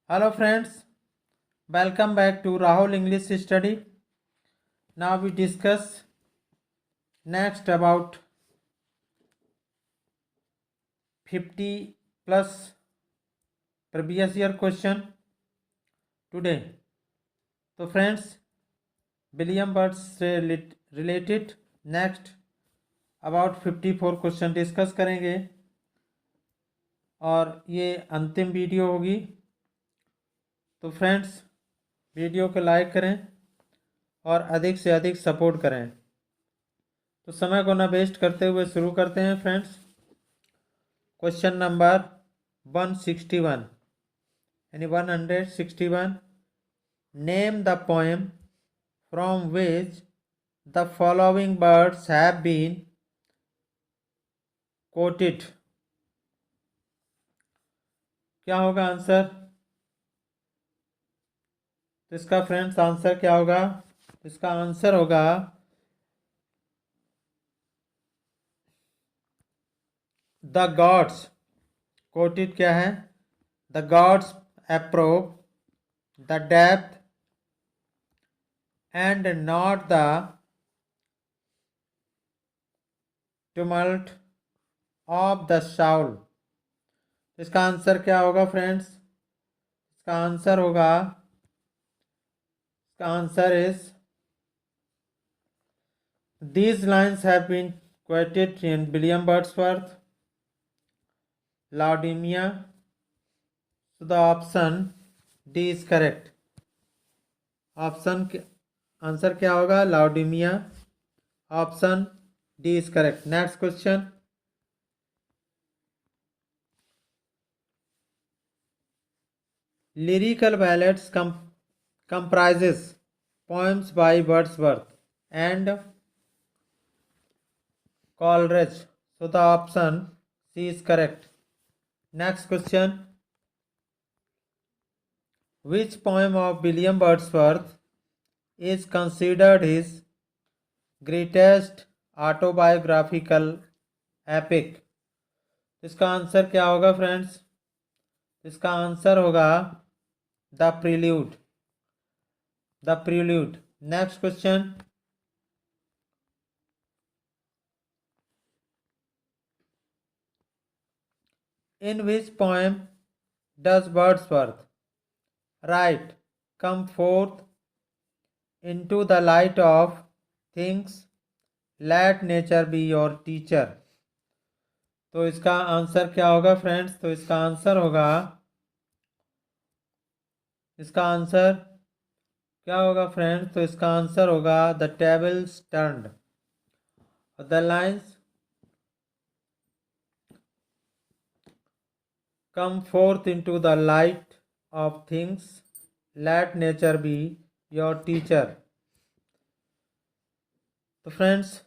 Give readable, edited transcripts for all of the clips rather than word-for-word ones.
Hello friends, welcome back to Rahul English Study. Now we discuss next about 50 plus previous year question today. तो friends, William Words से related next about 54 question discuss करेंगे और ये अंतिम video होगी। तो friends video को like करें और अधिक से अधिक सपोर्ट करें। तो समय को ना वेस्ट करते हुए शुरू करते हैं फ्रेंड्स। क्वेश्चन नंबर 161 यानी 161, name the poem from which the following words have been quoted. क्या होगा आंसर? तो इसका फ्रेंड्स आंसर क्या होगा? इसका आंसर होगा द गॉड्स। कोटेड क्या है? The gods approve the depth and not the tumult of the Saul. इसका आंसर क्या होगा फ्रेंड्स? इसका आंसर होगा, इसका answer is these lines have been quoted in William Wordsworth Laodamia. So the option D is correct. Option answer क्या होगा? लाउडीमिया। Option D is correct. Next question, lyrical ballads comprises poems by Wordsworth and Coleridge. So the option C is correct. Next question, which poem of William Wordsworth is considered his greatest autobiographical epic? इसका answer क्या होगा friends? इसका answer होगा the prelude. The prelude. Next question, in which poem does Wordsworth write, come forth into the light of things, let nature be your teacher? तो इसका answer क्या होगा friends? तो इसका आंसर होगा, इसका आंसर क्या होगा फ्रेंड्स? तो इसका आंसर होगा the tables turned. The lines come forth into the light of things, let nature be your teacher. So friends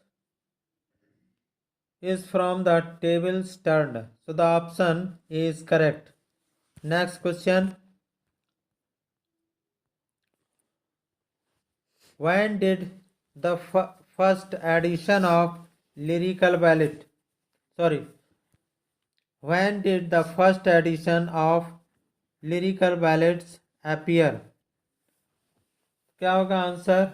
is from the tables turned. So the option is correct. Next question, when did the first edition of Lyrical Ballad, when did the first edition of Lyrical Ballads appear? क्या होगा answer?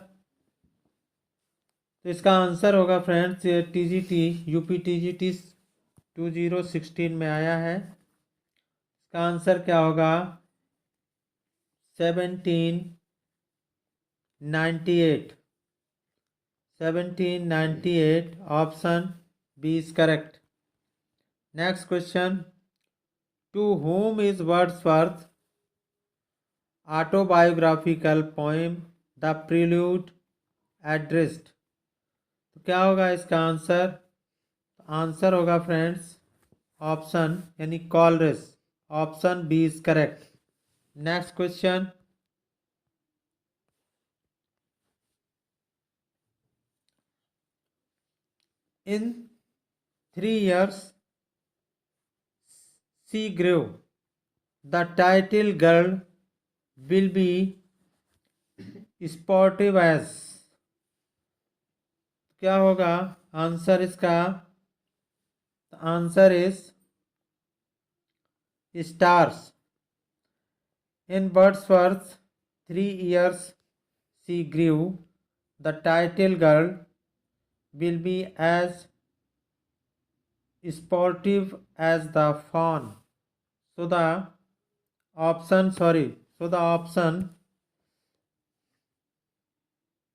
तो इसका answer होगा friends TGT UP TGT 2016 में आया है। इसका answer क्या होगा? 1798। Option B is correct. Next question, to whom is Wordsworth autobiographical poem the Prelude addressed? तो क्या होगा इसका आंसर? आंसर होगा फ्रेंड्स ऑप्शन यानी Coleridge. Option B is correct. Next question, in 3 years she grew, the title girl will be sportive as? क्या होगा answer इसका? Answer is stars. In Wordsworth's 3 years she grew, the title girl will be as sportive as the fawn. So the option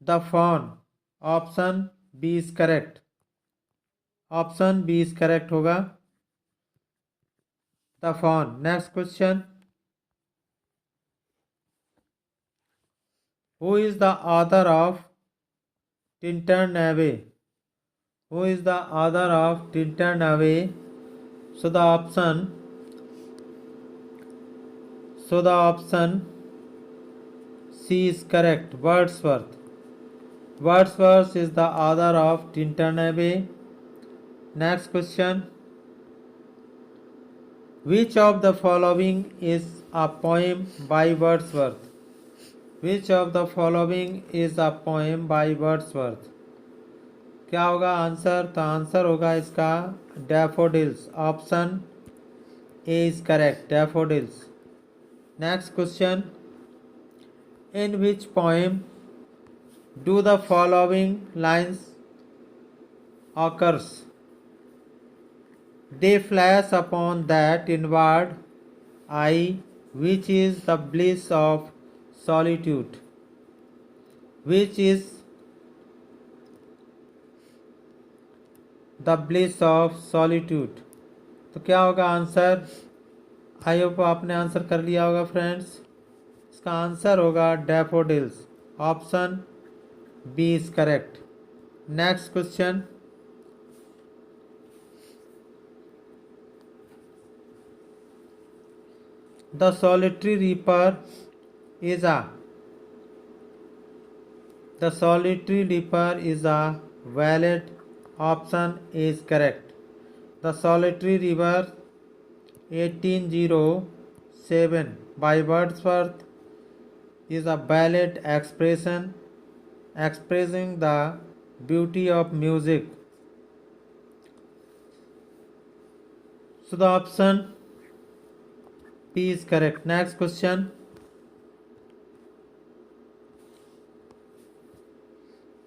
the fawn. Option B is correct. Option B is correct होगा the fawn. Next question. Who is the author of Tintern Abbey? Who is the author of Tintern Abbey? So the option C is correct. Wordsworth. Wordsworth is the author of Tintern Abbey. Next question. Which of the following is a poem by Wordsworth? Which of the following is a poem by Wordsworth? क्या होगा answer? तो answer होगा इसका daffodils. Option A is correct. Daffodils. Next question. In which poem do the following lines occurs? They flash upon that inward eye which is the bliss of solitude. Which is the bliss of solitude. तो क्या होगा answer? I hope आपने answer कर लिया होगा friends. इसका answer होगा daffodils. Option B is correct. Next question. The solitary reaper is a valid. Option A is correct. The solitary reaper 1807 by Wordsworth is a ballad expressing the beauty of music. So the option P is correct. Next question.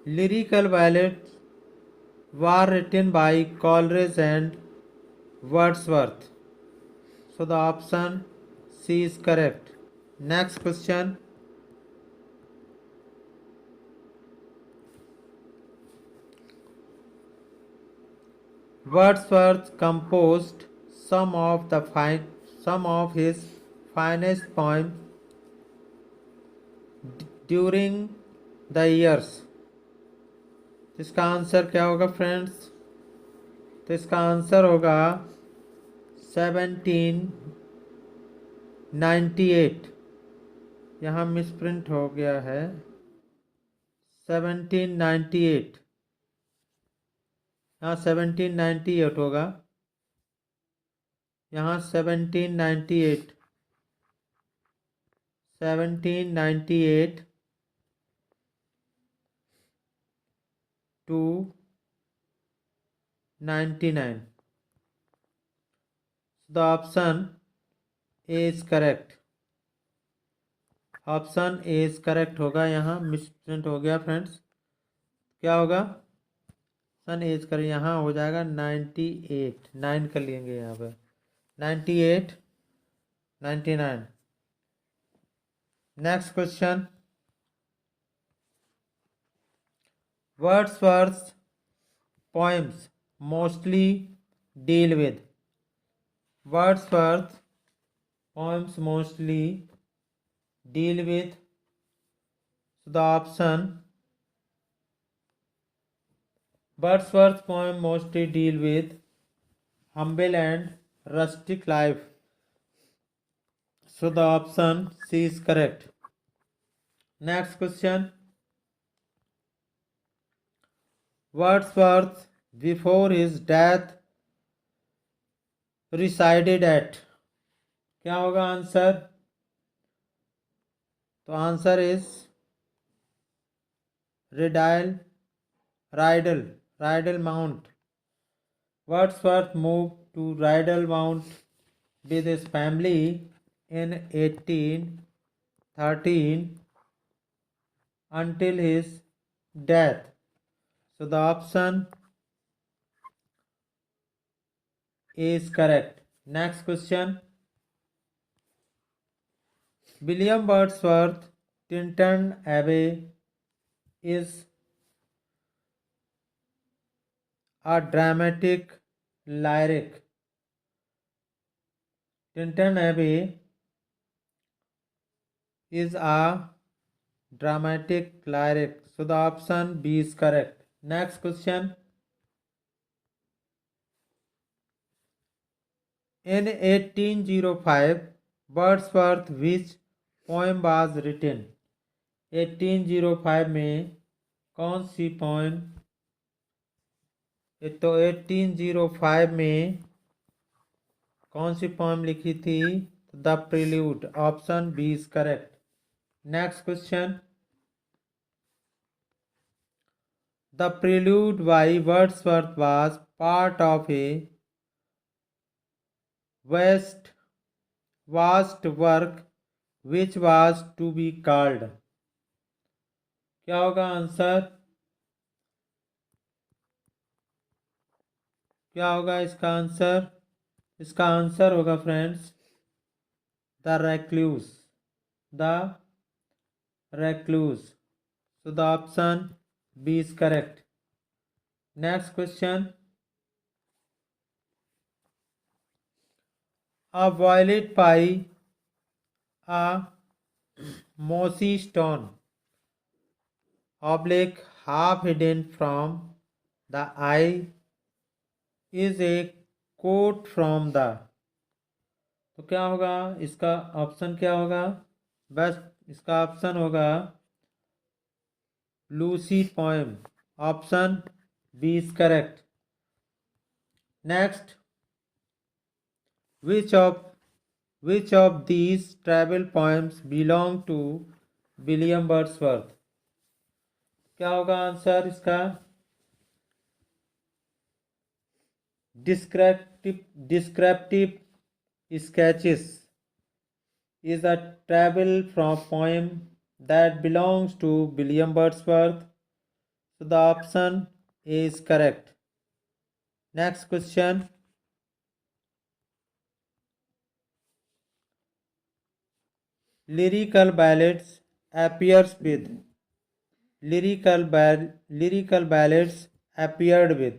Lyrical ballads were written by Coleridge and Wordsworth. So the option C is correct. Next question. Wordsworth composed some of his finest poems during the years. इसका answer क्या होगा friends? तो इसका answer होगा 1798. यहाँ misprint हो गया है. 1798. यहाँ 1798 होगा. यहाँ 1798 to 99. The option A is correct. Option A is correct होगा. यहाँ मिसप्रिंट हो गया फ्रेंड्स. क्या होगा? Option A is correct. यहाँ हो जाएगा 98. 9 कर लेंगे यहाँ पे. 98 99. Next question. Wordsworth's poems mostly deal with. Wordsworth's poems mostly deal with. So the option Wordsworth's poem mostly deal with humble and rustic life. So the option C is correct. Next question. Wordsworth before his death resided at. क्या होगा answer? तो answer is Rydal Mount. Wordsworth moved to Rydal Mount with his family in 18 13 until his death. So the option is correct. Next question. William Wordsworth Tintern Abbey is a dramatic lyric. Tintern Abbey is a dramatic lyric. So the option B is correct. Next question. In 1805, Wordsworth which poem was written? 1805 में कौन सी poem? तो 1805 में कौन सी poem लिखी थी? The Prelude. Option B is correct. Next question. The Prelude by Wordsworth was part of a vast work which was to be called. क्या होगा answer? क्या होगा इसका आंसर? इसका आंसर होगा friends the Recluse. The Recluse. So the option B is correct. Next question. A violet pie, a mossy stone, oblique, half hidden from the eye, is a quote from the. तो क्या होगा इसका option? क्या होगा? बस इसका option होगा Lucy poem. Option B is correct. Next. Which of these travel poems belong to William Wordsworth? क्या होगा आंसर इसका? Descriptive sketches is a travel from poem that belongs to William Wordsworth. So the option is correct. Next question. Lyrical Ballads appears with. Lyrical Ballads appeared with.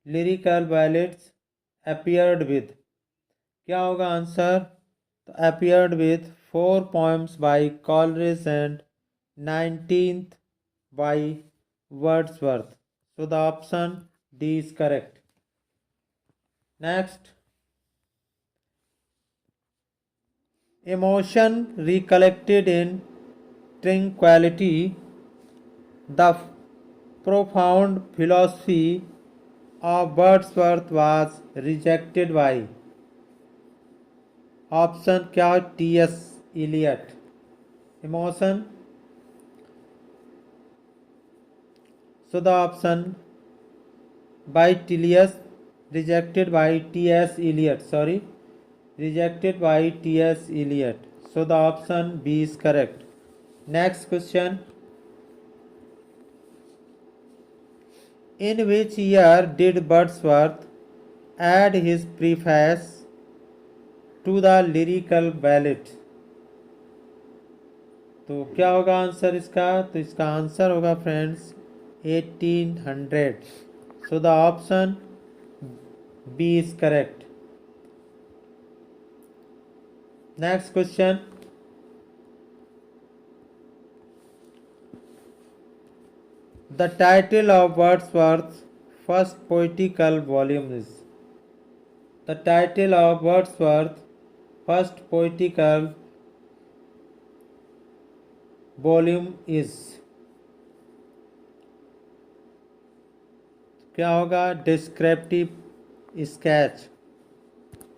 Lyrical Ballads appeared with. क्या होगा answer? तो appeared with 4 poems by Coleridge and 19th by Wordsworth. So the option D is correct. Next. Emotion recollected in tranquility, the profound philosophy of Wordsworth was rejected by. Option क्या? T.S. Eliot. Emotion. So the option by T.S. rejected by T.S. Eliot. Rejected by T.S. Eliot. So the option B is correct. Next question. In which year did Wordsworth add his preface to the Lyrical Ballads? तो क्या होगा answer इसका? तो इसका answer होगा friends 1800. So the option B is correct. Next question. The title of Wordsworth's first poetical volume is. The title of Wordsworth's first poetical volume is. क्या होगा? Descriptive sketch.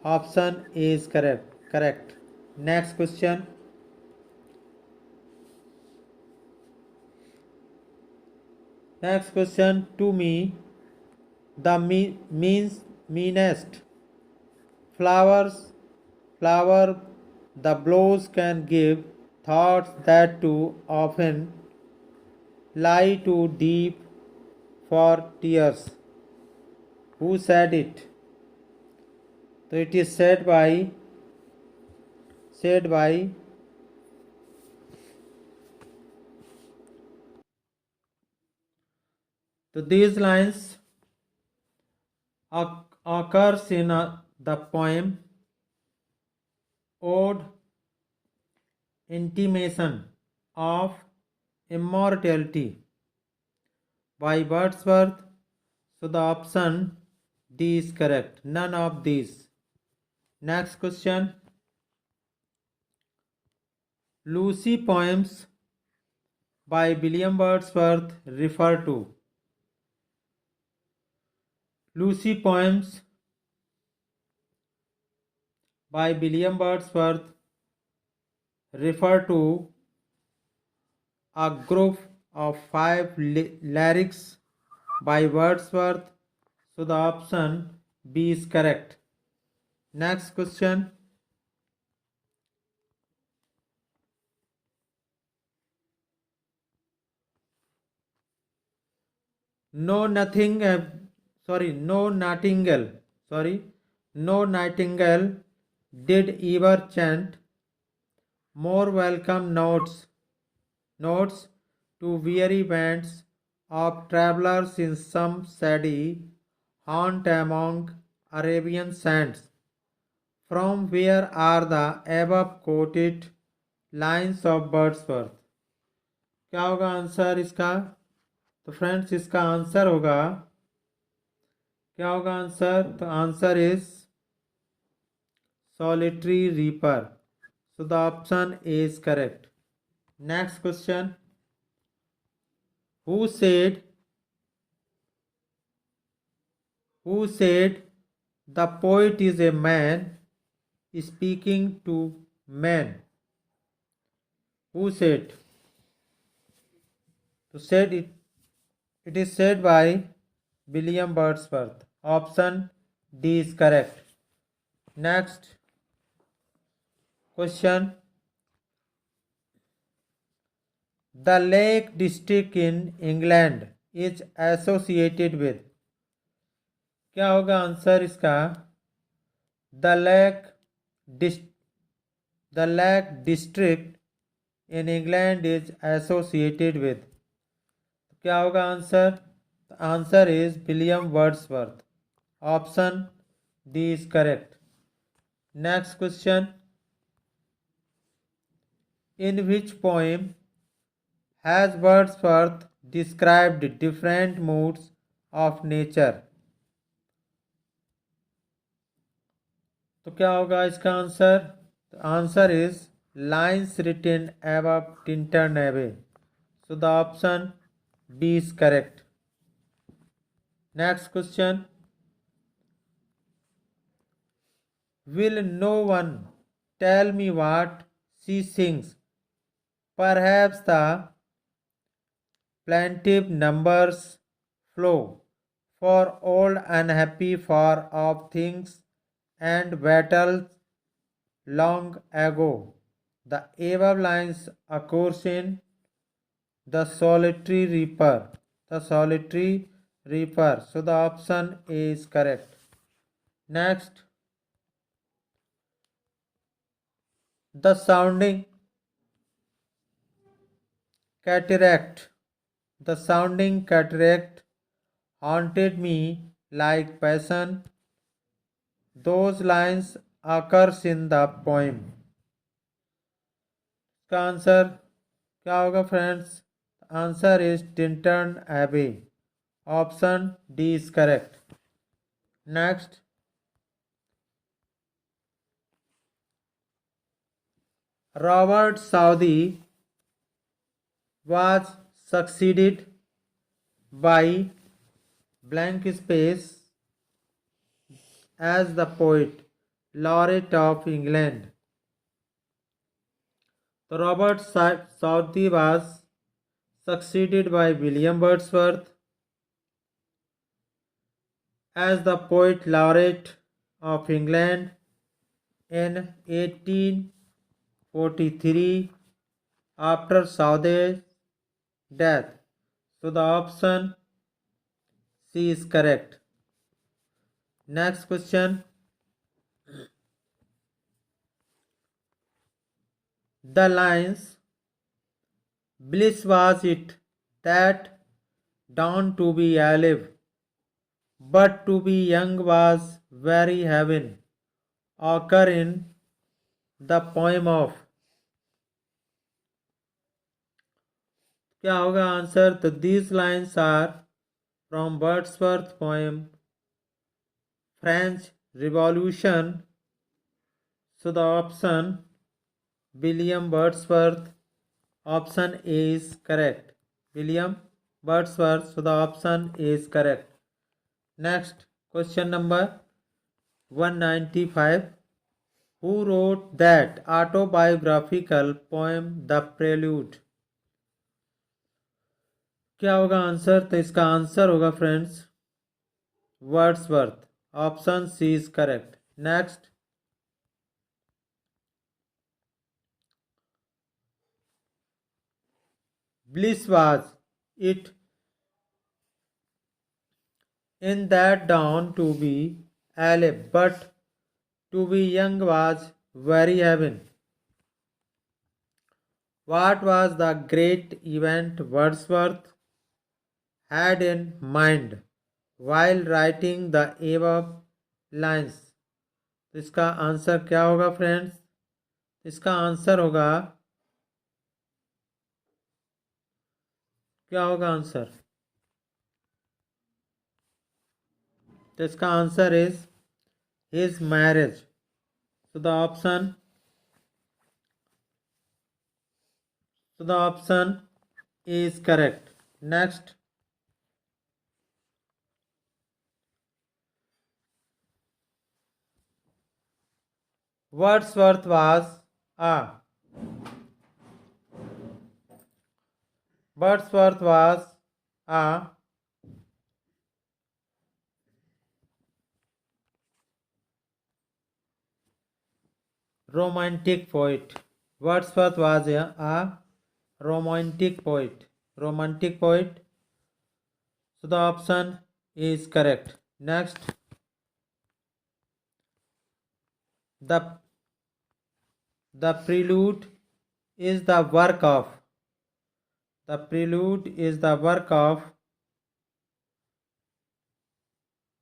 Option A is correct. Next question. To me, the meanest flower The blows can give thoughts that too often lie too deep for tears. Who said it? So it is said by so these lines occurs in the poem Ode Intimation of Immortality by Wordsworth. So the option D is correct. None of these. Next question. Lucy poems by William Wordsworth refer to. Lucy poems by William Wordsworth refer to a group of 5 lyrics by Wordsworth. So the option B is correct. Next question. No nightingale did ever chant more welcome notes to weary bands of travelers in some shady haunt among Arabian sands. From where are the above quoted lines of Wordsworth? क्या होगा answer इसका? तो friends इसका answer होगा, क्या होगा answer? तो answer is solitary reaper. So the option A is correct. Next question. Who said the poet is a man speaking to men? Who said? To said it is said by William Wordsworth. Option D is correct. Next question. The Lake District in England is associated with. क्या होगा answer इसका? The Lake District in England is associated with. क्या होगा answer? The answer is William Wordsworth. Option D is correct. Next question. In which poem has Wordsworth described different moods of nature? तो क्या होगा इसका answer? The answer is lines written above Tintern Abbey. So the option B is correct. Next question. Will no one tell me what she sings? Perhaps the plaintive numbers flow for old unhappy far off things and battles long ago. The above lines occurs in The Solitary Reaper. The Solitary Reaper. So the option A is correct. Next. The Sounding Cataract. The sounding cataract haunted me like passion. Those lines occurs in the poem. इसका answer क्या होगा friends? Answer is Tintern एबे. Option D is correct. Next. Robert Southey was succeeded by blank space as the poet laureate of England. So Robert Southey was succeeded by William Wordsworth as the poet laureate of England in 18 43 after Saude's death. So the option C is correct. Next question. The lines, bliss was it that dawned to be alive, but to be young was very heaven, occur in the poem of. क्या होगा answer? तो these lines are from Wordsworth poem French Revolution. So the option William Wordsworth, option A is correct. William Wordsworth, so the option A is correct. Next question number 195. Who wrote that autobiographical poem The Prelude? क्या होगा answer? तो इसका answer होगा friends Wordsworth, option C is correct. Next, bliss was it in that dawn to be alive, but to be young was very heaven. What was the great event Wordsworth had in mind while writing the above lines? तो इसका answer क्या होगा friends? इसका answer होगा, क्या होगा answer? तो इसका आंसर इज हिज मैरिज. तो the option is correct. Next, Wordsworth was a romantic poet. Wordsworth was a romantic poet. So the option is correct. Next, the prelude is the work of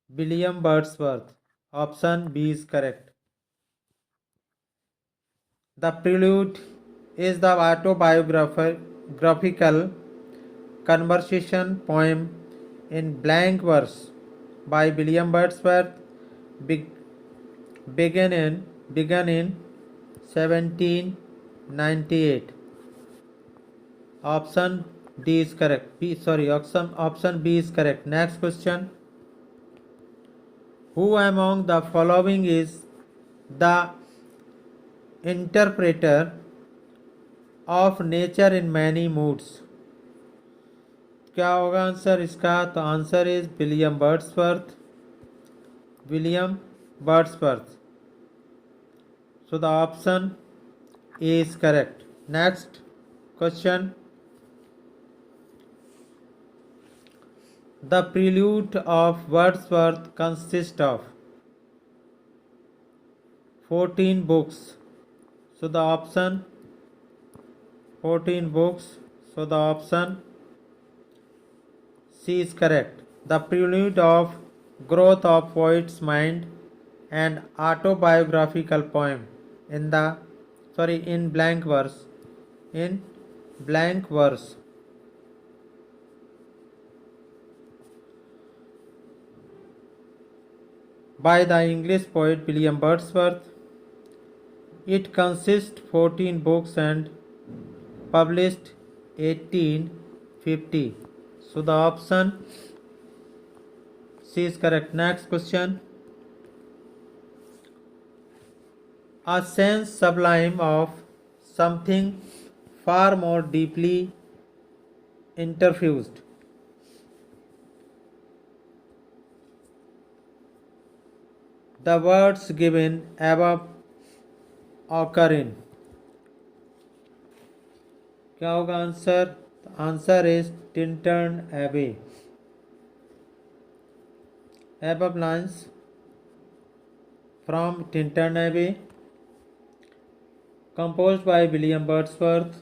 William Wordsworth. Option B is correct. The Prelude is the autobiographical conversation poem in blank verse by William Wordsworth, began in 1798. Option D is correct. Option B is correct. Next question. Who among the following is the interpreter of nature in many moods? क्या होगा answer इसका? तो answer is William Wordsworth. So the option A is correct. Next question. The Prelude of Wordsworth consists of 14 books. So the option 14 books. So the option C is correct. The Prelude of growth of poet's mind and autobiographical poem in blank verse. By the English poet William Wordsworth. It consists 14 books and published 1850. So the option C is correct. Next question. A sense sublime of something far more deeply interfused. The words given above occur in. क्या होगा answer? Answer is Tintern एबे. Above lines from Tintin Abbey, composed by William Wordsworth,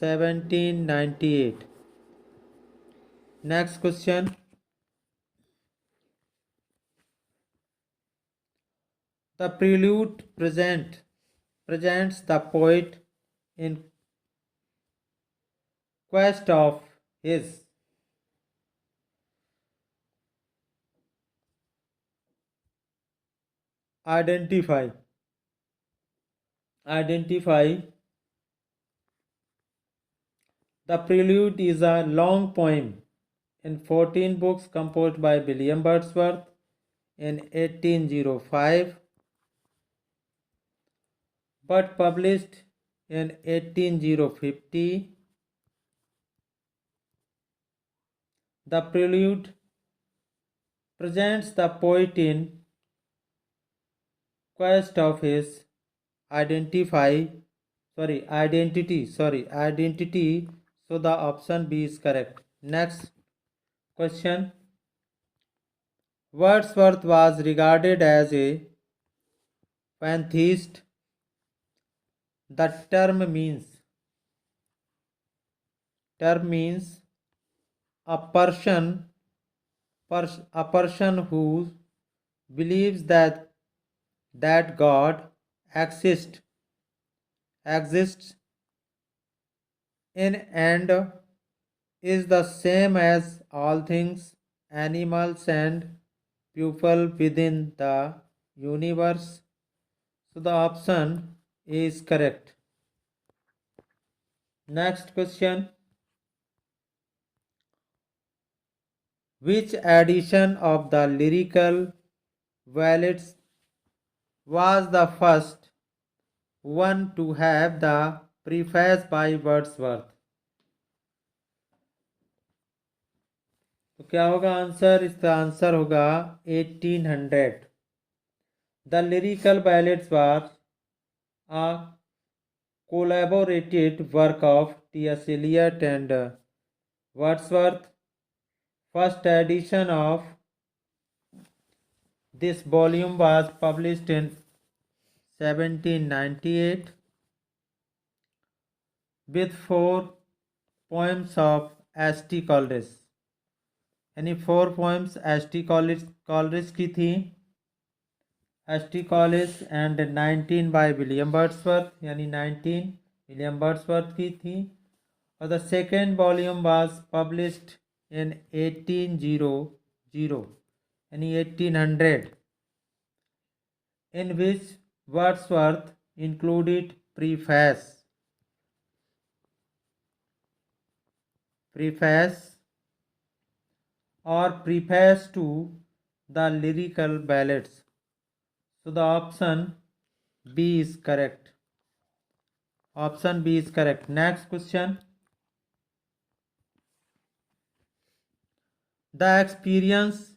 1798. Next question. The Prelude presents the poet in quest of his identify. The Prelude is a long poem in 14 books composed by William Wordsworth in 1805 but published in 1850. The Prelude presents the poet in quest of his identity. So the option B is correct. Next question. Wordsworth was regarded as a pantheist. The term means a person who believes that God exists in and is the same as all things, animals and people within the universe. So the option is correct. Next question. Which edition of the Lyrical Ballads was the first one to have the preface by Wordsworth? तो क्या होगा answer? इसका answer होगा 1800. The Lyrical Ballads was a collaborated work of T.S. Eliot and Wordsworth. First edition of this volume was published in 1798 with 4 poems of S.T. Coleridge. यानी 4 poems S.T. Coleridge की थी. S.T. Coleridge and 19 by William Wordsworth, यानी 19 William Wordsworth की थी. और the second volume was published in 1800, यानी 1800, in which Wordsworth included preface or preface to the Lyrical Ballads. So the option B is correct. Next question. The experience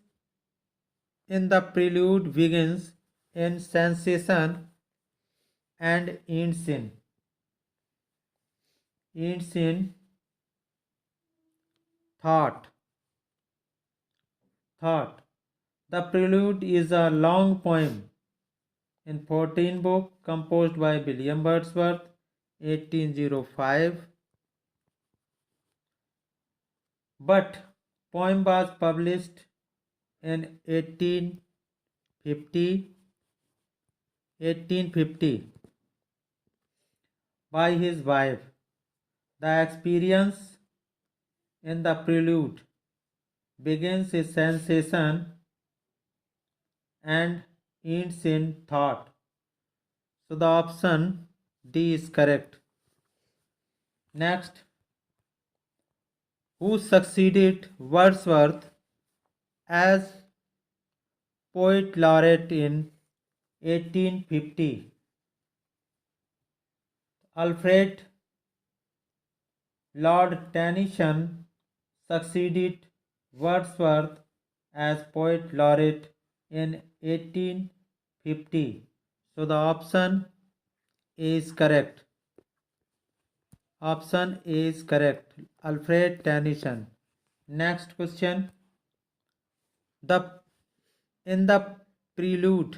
in the prelude begins in sensation and ends in thought. The prelude is a long poem in 14 books composed by William Wordsworth, 1805. But poem was published in 1850 by his wife. The experience in the prelude begins in sensation and ends in thought. So the option D is correct. Next. Who succeeded Wordsworth as poet laureate in 1850? Alfred Lord Tennyson succeeded Wordsworth as poet laureate in 1850. So the option is correct. Option A is correct, Alfred Tennyson. Next question, the in the Prelude,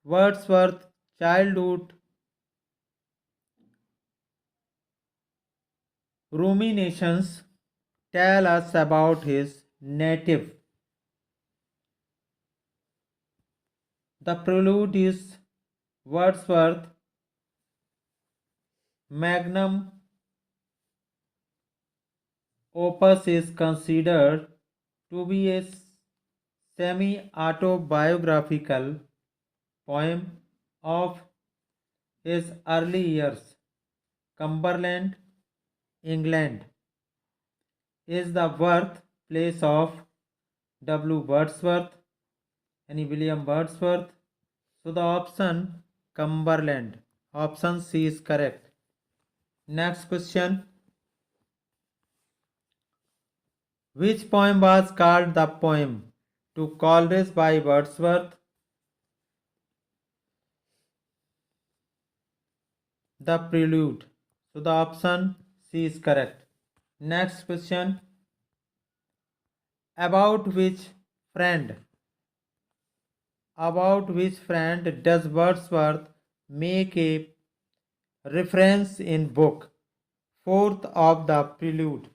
Wordsworth's childhood ruminations tell us about his native. The Prelude is Wordsworth's magnum opus, is considered to be a semi-autobiographical poem of his early years. Cumberland, England, is the birthplace of W. Wordsworth, William Wordsworth. So the option Cumberland, option C is correct. Next question, which poem was called the poem to Coleridge by Wordsworth? The Prelude. So the option C is correct. Next question, about which friend does Wordsworth make a reference in book fourth of the Prelude?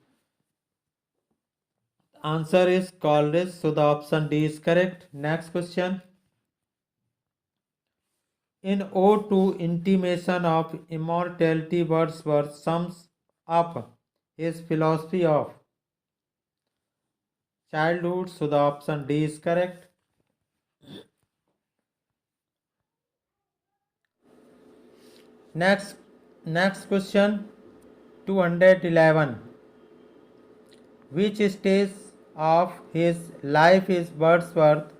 Answer is Coleridge. So the option D is correct. Next question, in Ode to Intimation of Immortality, Wordsworth sums up his philosophy of childhood. So the option D is correct. Next question, 211. Which stage of his life is Wordsworth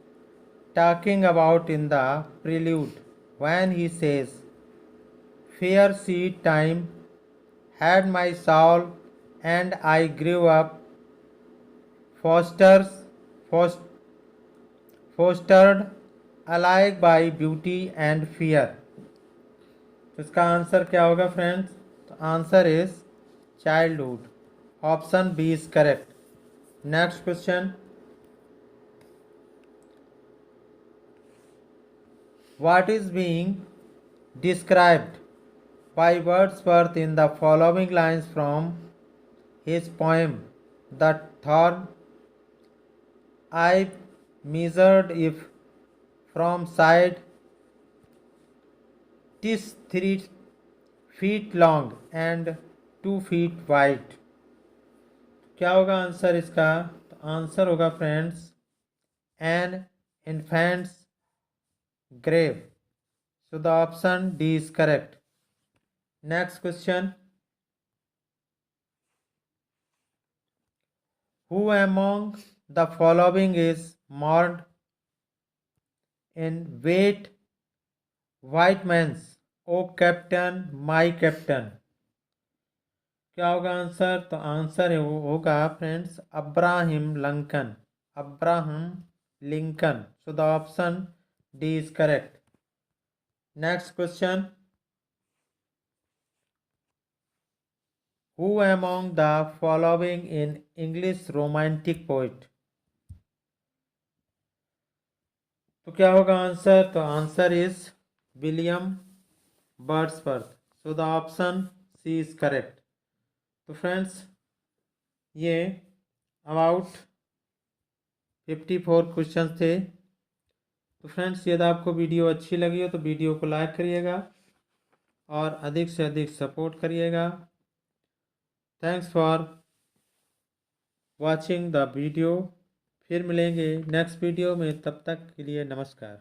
talking about in the Prelude when he says, fair seed time had my soul and I grew up fostered alike by beauty and fear? तो इसका answer क्या होगा friends? तो answer is childhood, option B is correct. Next question, what is being described by Wordsworth in the following lines from his poem The Thorn? I measured if from side 'tis 3 feet long and 2 feet wide. क्या होगा answer इसका? तो answer होगा friends an infant's grave. So the option D is correct. Next question, who among the following is mourned in Wait Whiteman's O Captain, My Captain? क्या होगा answer? तो answer होगा friends Abraham Lincoln. So the option D is correct. Next question, who among the following in English romantic poet? तो क्या होगा answer? तो answer is William Wordsworth. So the option C is correct. तो friends ये about 54 question थे. तो friends यदि आपको वीडियो अच्छी लगी हो तो वीडियो को लाइक करिएगा और अधिक से अधिक सपोर्ट करिएगा. Thanks for watching the video. फिर मिलेंगे नेक्स्ट वीडियो में, तब तक के लिए नमस्कार.